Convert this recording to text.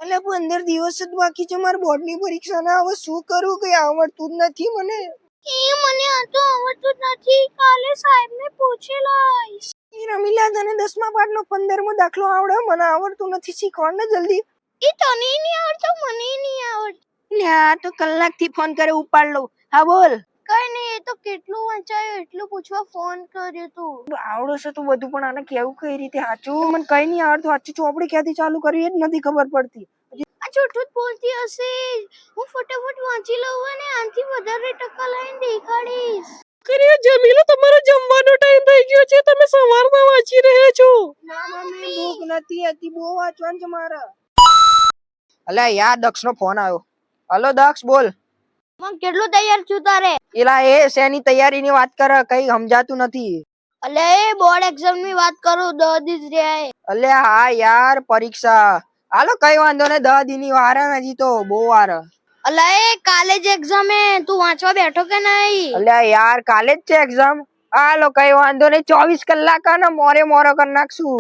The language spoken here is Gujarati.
એટલે 15 દિવસ જ બાકી છે મારી બોર્ડની પરીક્ષાના. હવે શું કરું, કઈ આવડતું જ નથી મને. મને આ તો આવડતું જ નથી. કાલે સાહેબને પૂછી લઈશ. રમીલા, તને 10મા પાઠનો 15મો દાખલો આવડે? મને આવડતું નથી, શીખવાડ ને જલ્દી. તને નહીં આવડતો, મને નહીં આવડતું. લ્યા, તો કલાકથી ફોન કરે, ઉપાડ લઉં. હા બોલ. કઈ નહીં, એ તો કેટલું વાંચાયું એટલું પૂછવા ફોન કર્યો તું. આવડે છે તું બધું, પણ આને કેવું કઈ રીતે સાચું? મને કઈ નહીં આવડતું. સાચું ચોપડી ક્યાંથી ચાલુ કરવી એ જ નથી ખબર પડતી. આ જૂઠું જ બોલતી હશે. હું ફટાફટ વાંચી લઉં અને આનાથી વધારે ટકા લઈને દેખાડીશ. જમીલો, તમારો જમવાનો ટાઈમ થઈ ગયો છે. તમે સવારના વાંચી રહ્યા છો. ના મમ્મી, ભૂખ નથી હતી, બહુ વાંચવાનું છે મારે. અલ્યા યાર, દક્ષનો ફોન આવ્યો. હલો દક્ષ, બોલ. મગ કેટલું તૈયાર છું તારે? એલા એ શેની તૈયારીની વાત કરે, કઈ સમજાતું નથી. અલે એ બોર્ડ એક્ઝામ ની વાત કરું, 10 દિવસ રહ્યા. અલ્યા હા યાર, પરીક્ષા. હાલો કઈ વાંધો ને, 10 દિનની વાર હે, હજી તો બહુ વાર. અલે કાલે જ એક્ઝામ હે, તું વાંચવા બેઠો કે નહીં? અલ્યા યાર, કાલે જ છે એક્ઝામ. હાલો કઈ વાંધો નહીં, 24 કલાક ને મોરે મોરો કરી નાખશું.